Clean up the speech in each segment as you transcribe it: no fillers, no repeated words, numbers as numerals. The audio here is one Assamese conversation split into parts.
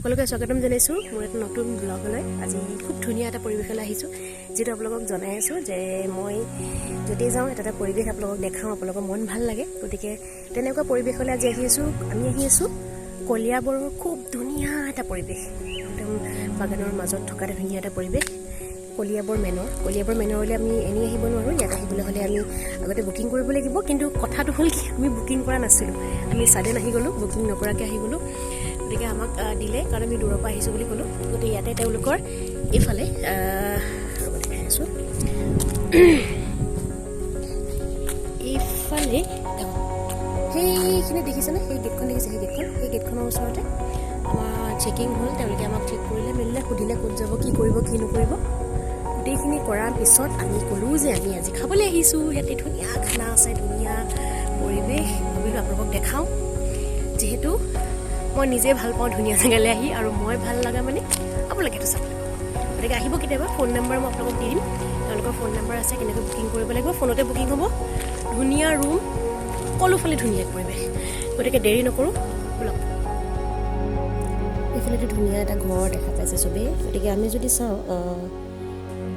সকলোকে স্বাগতম জনাইছোঁ মোৰ এটা নতুন ব্লগলৈ। আজি খুব ধুনীয়া এটা পৰিৱেশলৈ আহিছোঁ, যিটো আপোনালোকক জনাই আছোঁ যে মই যদি যাওঁ এটা পৰিৱেশ আপোনালোকক দেখাওঁ, আপোনালোকৰ মন ভাল লাগে। গতিকে তেনেকুৱা পৰিৱেশলৈ আজি আমি আহি আছোঁ কলিয়াবৰৰ খুব ধুনীয়া এটা পৰিৱেশ, একদম বাগানৰ মাজত থকা এটা ধুনীয়া এটা পৰিৱেশ, কলিয়াবৰ মেনৰলৈ আমি এনেই আহিব নোৱাৰোঁ। ইয়াত আহিবলৈ হ'লে আমি আগতে বুকিং কৰিব লাগিব। কিন্তু কথাটো হ'ল কি, আমি বুকিং কৰা নাছিলোঁ, আমি ছাডেন আহি গ'লোঁ, বুকিং নকৰাকৈ আহি গ'লোঁ। গতিকে আমাক দিলে, কাৰণ আমি দূৰৰ পৰা আহিছোঁ বুলি ক'লোঁ। গতিকে ইয়াতে তেওঁলোকৰ এইফালে দেখাই আছোঁ, এইফালে সেইখিনি দেখিছেনে, সেই গেটখন দেখিছে, সেই গেটখনৰ ওচৰতে আমাৰ চেকিং হ'ল। তেওঁলোকে আমাক চেক কৰিলে মেলিলে, সুধিলে ক'ত যাব, কি কৰিব, কি নকৰিব। গোটেইখিনি কৰাৰ পিছত আমি ক'লোঁ যে আমি আজি খাবলৈ আহিছোঁ, ইয়াতে ধুনীয়া খানা আছে, ধুনীয়া পৰিৱেশ, ভাবিলোঁ আপোনালোকক দেখাওঁ। যিহেতু মই নিজে ভাল পাওঁ ধুনীয়া জেগালৈ আহি, আৰু মই ভাল লগা মানে আপোনালোকেতো চাব লাগিব। গতিকে আহিব কেতিয়াবা। ফোন নম্বৰ মই আপোনালোকক দি দিম, তেওঁলোকৰ ফোন নম্বৰ আছে, কেনেকৈ বুকিং কৰিব লাগিব, ফোনতে বুকিং হ'ব। ধুনীয়া ৰুম, সকলোফালে ধুনীয়া পৰিৱেশ। গতিকে দেৰি নকৰোঁ, ব'লক। এইফালেতো ধুনীয়া এটা ঘৰ দেখা পাইছে চবেই। গতিকে আমি যদি চাওঁ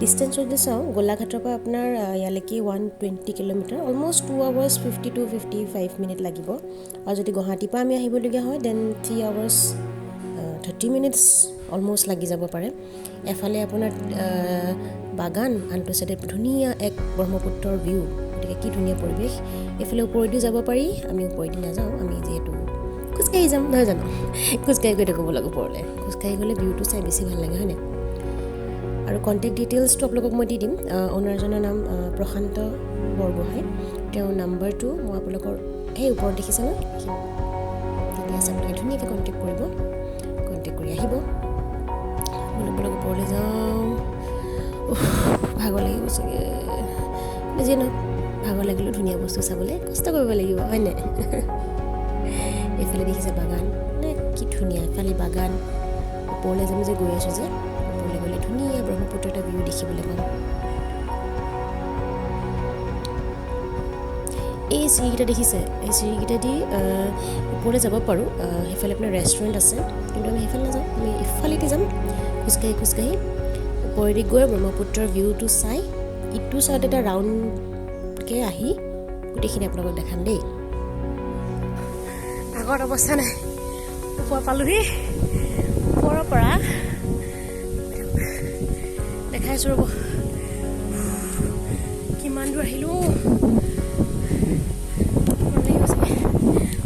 ডিষ্টেঞ্চ যদি চাওঁ, গোলাঘাটৰ পৰা আপোনাৰ ইয়ালৈকে 120 kilometre, almost 2 hours 50 to 55 minute লাগিব। আৰু যদি গুৱাহাটীৰ পৰা আমি আহিবলগীয়া হয় দেন 3 hours 30 minutes অলমষ্ট লাগি যাব পাৰে। এফালে আপোনাৰ বাগান, আনটো চাইডে ধুনীয়া এক ব্ৰহ্মপুত্ৰৰ ভিউ। গতিকে কি ধুনীয়া পৰিৱেশ। এইফালে ওপৰেদিও যাব পাৰি, আমি ওপৰেদি নাযাওঁ, আমি যিহেতু খোজকাঢ়ি যাম, নহয় জানো, খোজকাঢ়ি গৈ থাকিব লাগে ওপৰলৈ। খোজকাঢ়ি গ'লে ভিউটো চাই বেছি ভাল লাগে, হয়নে? আৰু কণ্টেক্ট ডিটেইলছটো আপোনালোকক মই দি দিম। অ'নাৰজনৰ নাম প্ৰশান্ত বৰগোহাঁই, তেওঁৰ নাম্বাৰটো মই আপোনালোকৰ সেই ওপৰত দেখিছে ন, ঠিক আছে, আপোনালোকে ধুনীয়াকৈ কণ্টেক্ট কৰিব, কণ্টেক্ট কৰি আহিব। আপোনালোক ওপৰলৈ যাওঁ, ভাগৰ লাগিব চাগে, যিয়ে নহওক ভাগৰ লাগিলেও ধুনীয়া বস্তু চাবলৈ কষ্ট কৰিব লাগিব, হয়নে? এইফালে দেখিছে বাগান, নে কি ধুনীয়া, এইফালে বাগান। ওপৰলৈ যাম যে, গৈ আছোঁ যে, ওপৰলৈ গ'লে ধুনীয়া ব্ৰহ্মপুত্ৰ এটা ভিউ দেখিবলৈ পাম। এই চিৰিকেইটা দেখিছে, এই চিৰিকেইটা দি ওপৰলৈ যাব পাৰোঁ। সেইফালে আপোনাৰ ৰেষ্টুৰেণ্ট আছে, কিন্তু আমি সেইফালে নাযাওঁ, আমি ইফালেদি যাম খোজকাঢ়ি ওপৰেদি গৈ ব্ৰহ্মপুত্ৰৰ ভিউটো চাই ইটো চাইড এটা ৰাউণ্ডকৈ আহি গোটেইখিনি আপোনালোকক দেখাম দেই। আগত অৱস্থা নাই, ওপৰ পালোহি। ওপৰৰ পৰা দেখাইছোঁ ৰ'ব, কিমান দূৰ আহিলোঁ।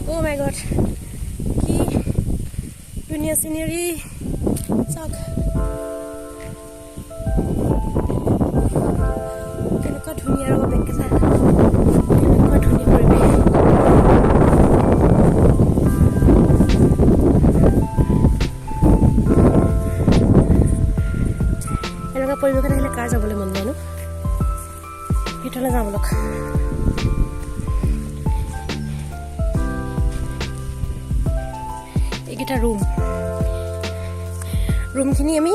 অ' মাই গড, কি ধুনীয়া চিনেৰী চাওক, কেনেকুৱা ধুনীয়া ৰ'ব, বেগকেইটা কেনেকুৱা ধুনীয়া পৰিৱেশ। এনেকুৱা পৰিৱেশত আহিলে কাৰ যাবলৈ মন যায় ন? ভিতৰলৈ যাওঁ বলক। এইকেইটা ৰুমখিনি আমি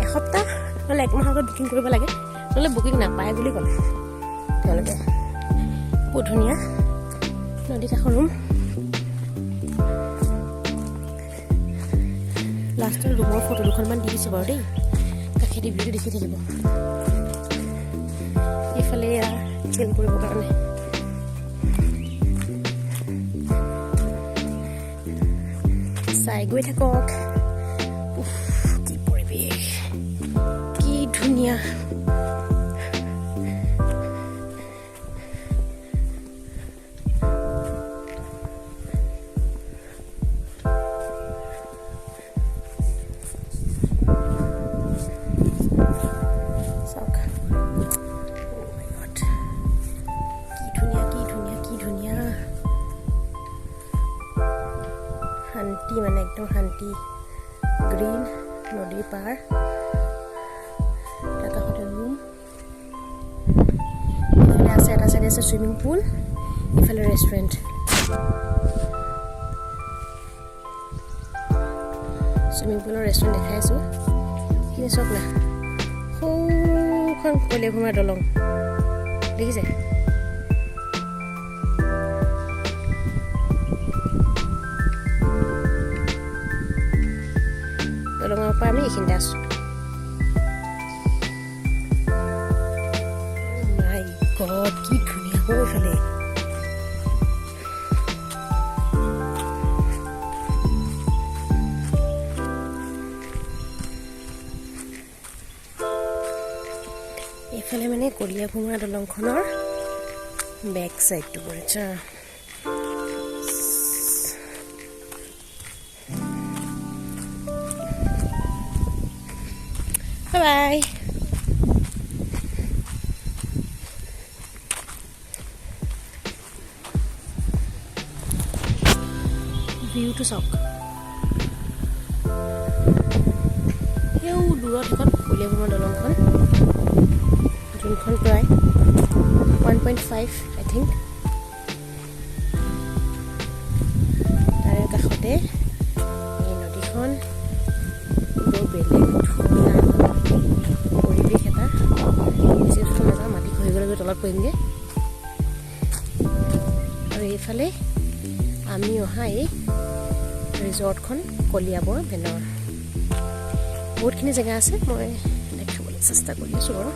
এসপ্তাহ নহ'লে 1 মাহৰ আগত বুকিং কৰিব লাগে, নহ'লে বুকিং নাপায় বুলি ক'লে তেওঁলোকে। বহুত ধুনীয়া নদী কাষৰ ৰুম। লাষ্টৰ ৰুমৰ ফটো দুখনমান দি দিছোঁ বাৰু দেই, কাষেদি ভিডিঅ' দেখি থাকিব। এইফালে চিল কৰিবৰ কাৰণে চাই গৈ থাকক। কি পৰিৱেশ, কি ধুনীয়া। চাওক, কি ধুনীয়া শান্তি, মানে একদম শান্তি। গ্ৰীণ নদীৰ পাৰ, তাৰ কাষতে ৰুম। ইফালে আছে, এটা চাইডে আছে চুইমিং পুল, ইফালে ৰেষ্টুৰেণ্ট। চুইমিং পুলৰ ৰেষ্টুৰেণ্ট দেখাই আছোঁ, সেইখিনি চাওক না, সৌখন কলিয়াভোমোৰা দলং দেখিছে। পৰা আমি এইখিনিতে আছোঁ মাই গড কি ধুনীয়া হৈ এইফালে এইফালে মানে কলিয়াবৰ মানৰ দলংখনৰ বেক চাইডটো পৰিছে বাই ভিউটো চাওক সেও দূৰত এখন কলিয়াবৰ মানৰ দলংখন যোনখন প্ৰায় 1.5 আই থিংক তাৰে কাষতে এই নদীখন বৰ বেলেগ ধুনীয়া পৰিৱেশ এটা বেছি ওচৰত নাযাওঁ মাটি খহি গ'লে গৈ তলত পৰিমগৈ আৰু এইফালে আমি অহা এই ৰিজৰ্টখন কলিয়াবৰ মেনৰ বহুতখিনি জেগা আছে মই দেখাবলৈ চেষ্টা কৰি আছোঁ বাৰু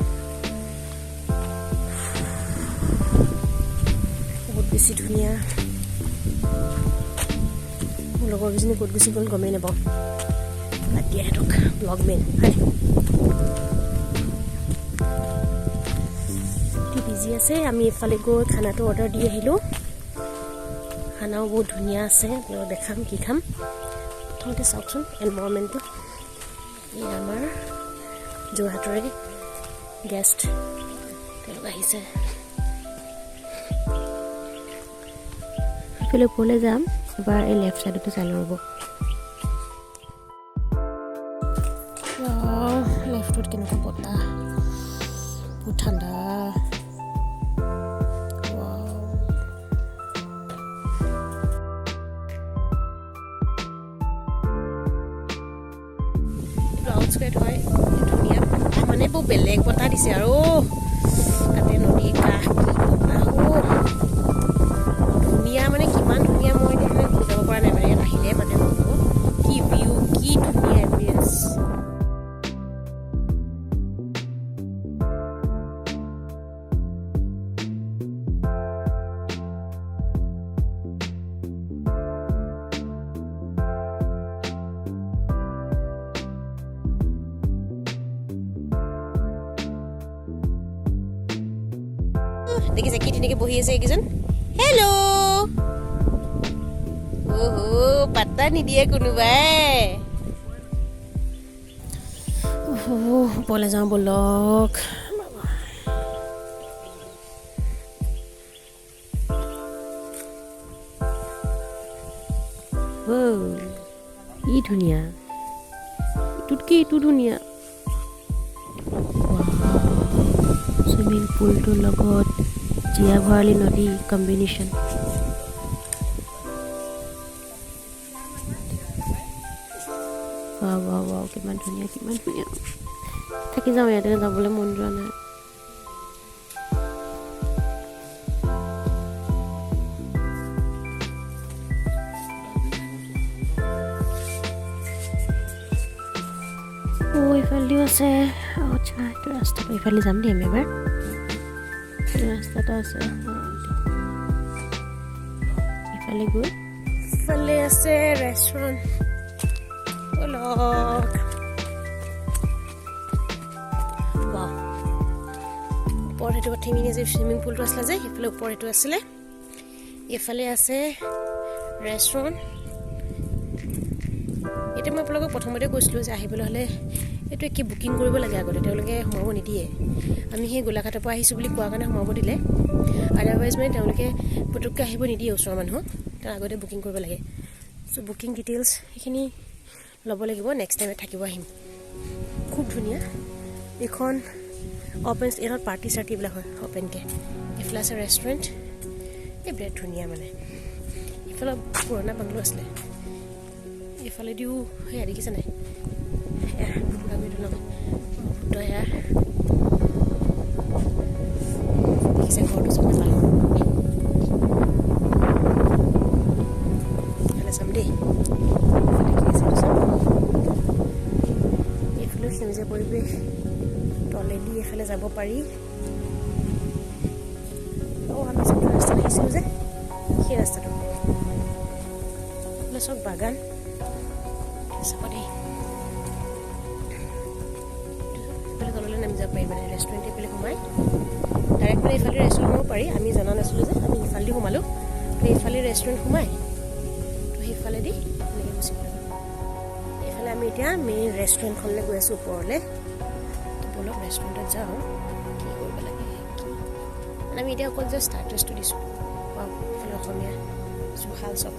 বহুত বেছি ধুনীয়া মোৰ লগৰ কেইজনী ক'ত গুচি গ'ল গমেই নাপাওঁ বাদ দিয়া সিহঁতক ব্লগ মেইন বিজি আছে আমি এইফালে গৈ খানাটো অৰ্ডাৰ দি আহিলোঁ খানাও বহুত ধুনীয়া আছে আপোনালোকক দেখাম কি খাম প্ৰথমতে চাওকচোন এনভাইৰনমেণ্টটো এই আমাৰ যোৰহাটৰে গেষ্ট তেওঁলোক আহিছে এইফালে ওপৰলৈ যাম এবাৰ এই লেফ্ট ছাইডতে চাই ল'ব লেফ্টত কেনেকুৱা বতাহ বহুত ঠাণ্ডা আউটস্কাইট হয় ধুনীয়া মানে বহু বেলেগ বতাহ দিছে আৰু তাতে নদীৰ কাষ কি বতাহ ধুনীয়া মানে কিমান ধুনীয়া মই মানে বুজাব পৰা নাই মানে ইয়াত আহিলে মানে কি ভিউ কি ধুনীয়া এম্বিয়েন্স দেখিছে কি ধুনীয়াকৈ বহি আছে এইকেইজন হেল্ল' পাত্তা নিদিয়ে কোনোবাই ওপৰলৈ যাওঁ বলক ই ধুনীয়া ইটোতকৈ ইটো ধুনীয়া চুইমিং পুলটোৰ লগত জীয়া ভৰালি নদী কম্বিনেশ্যন কিমান ধুনীয়া থাকি যাওঁ ইয়াতে যাবলৈ মন যোৱা নাই ইফালেও আছে আচ্ছা এইটো ৰাস্তাটো ইফালে যাম দেই আমি এবাৰ ৰাস্তাটা আছে ইফালে গৈ ইফালে আছে ৰেষ্টুৰেণ্ট ওপৰত সেইটো ঠেঙি যে চুইমিং পুলটো আছিলে যে সেইফালে ওপৰত সেইটো আছিলে এইফালে আছে ৰেষ্টুৰেণ্ট এতিয়া মই আপোনালোকক প্ৰথমতে কৈছিলোঁ যে আহিবলৈ হ'লে এইটো কি বুকিং কৰিব লাগে আগতে তেওঁলোকে সোমাব নিদিয়ে আমি সেই গোলাঘাটৰ পৰা আহিছোঁ বুলি কোৱাৰ কাৰণে সোমাব দিলে আদাৰৱাইজ মানে তেওঁলোকে পুতুককৈ আহিব নিদিয়ে ওচৰৰ মানুহক তাৰ আগতে বুকিং কৰিব লাগে চ' বুকিং ডিটেইলছ সেইখিনি ল'ব লাগিব নেক্সট টাইমত থাকিব আহিম খুব ধুনীয়া এইখন অ'পেন এইখন পাৰ্টি চাৰ্টিবিলাক হয় অ'পেনকৈ এইফালে আছে ৰেষ্টুৰেণ্ট এই বিৰাট ধুনীয়া মানে এইফালে পুৰণা বাংলো আছিলে এইফালেদিও সেয়া দেখিছে নাই দেখিছে ঘৰটো চব নাপালোঁ চাম দেই এইফালে যাব পাৰি আমি যোনটো ৰাস্তাত আহিছিলোঁ যে সেই ৰাস্তাটো চব বাগান চাব দেই এইফালে তললৈ নামি যাব পাৰি মানে ৰেষ্টুৰেণ্ট এইফালে সোমাই ডাইৰেক্ট মানে এইফালে ৰেষ্টুৰেণ্ট সোমাব পাৰি আমি জনা নাছিলোঁ যে আমি ইফালেদি সোমালোঁ তো এইফালে ৰেষ্টুৰেণ্ট সোমাই তো সেইফালেদি এনেকৈ গুচি গ'লোঁ এইফালে আমি এতিয়া মেইন ৰেষ্টুৰেণ্টখনলৈ গৈ আছোঁ ওপৰলৈ তো বলক ৰেষ্টুৰেণ্টত যাওঁ কি কৰিব লাগে কি মানে আমি এতিয়া অকল জাষ্ট ষ্টাৰ্টাৰ্ছটো দিছোঁ এইফালে অসমীয়া জুহাল চব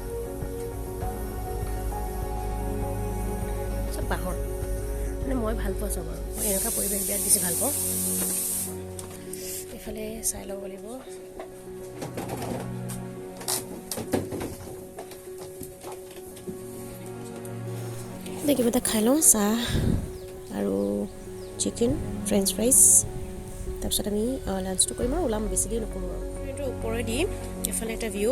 চব বাঁহৰ মানে মই ভাল পাওঁ চব আৰু মই এনেকুৱা পৰিৱেশ বিৰাট বেছি ভাল পাওঁ এইফালে চাই ল'ব লাগিব কিবা এটা খাই লওঁ চাহ আৰু চিকেন ফ্ৰেঞ্চ ফ্ৰাইজ তাৰপিছত আমি লাঞ্চটো কৰিম আৰু ওলাম বেছি দেৰি নকৰোঁ আৰু এইটো ওপৰেদি এফালে এটা ভিউ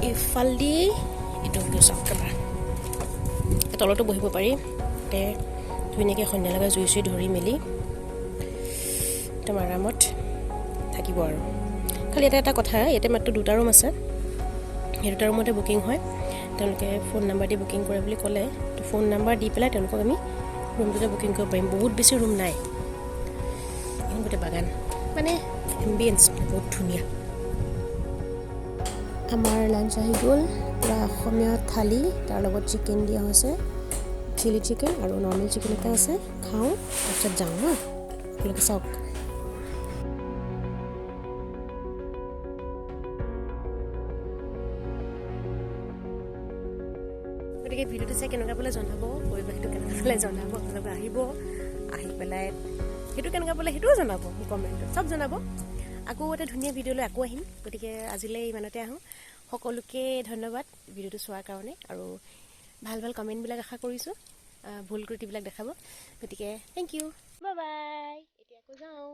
এইফালেদি এইটো ভিউ চাওক এবাৰ তলতো বহিব পাৰি তাতে ধুনীয়াকৈ সন্ধিয়া লগা জুই চুই ধৰি মেলি একদম আৰামত থাকিব আৰু খালি এটা কথা ইয়াতে মাত্ৰ 2টা ৰুম আছে সেই 2টা ৰুমতে বুকিং হয় তেওঁলোকে ফোন নাম্বাৰ দি বুকিং কৰে বুলি ক'লে তো ফোন নাম্বাৰ দি পেলাই তেওঁলোকক আমি ৰুমটোতে বুকিং কৰিব পাৰিম বহুত বেছি ৰুম নাই এখন গোটেই বাগান মানে এম্বিয়েঞ্চ বহুত ধুনীয়া আমাৰ লাঞ্চ আহি গ'ল পূৰা অসমীয়া থালি তাৰ লগত চিকেন দিয়া হৈছে চিলি চিকেন আৰু নৰ্মেল চিকেন এটা আছে খাওঁ তাৰপিছত যাওঁ ন আপোনালোকে চাওক গতিকে ভিডিঅ'টো চাই কেনেকুৱা পালে জনাব পৰিৱেশটো কেনেকুৱা পালে জনাব আপোনালোকে আহিব আহি পেলাই সেইটো কেনেকুৱা পালে সেইটোও জনাব মোক কমেণ্টত চব জনাব আকৌ এটা ধুনীয়া ভিডিঅ'লৈ আকৌ আহিম গতিকে আজিলৈ ইমানতে আহোঁ সকলোকে ধন্যবাদ ভিডিঅ'টো চোৱাৰ কাৰণে আৰু ভাল ভাল কমেণ্টবিলাক আশা কৰিছোঁ ভুল ত্ৰুটিবিলাক দেখাব গতিকে থেংক ইউ বাই বাই এতিয়া আকৌ যাওঁ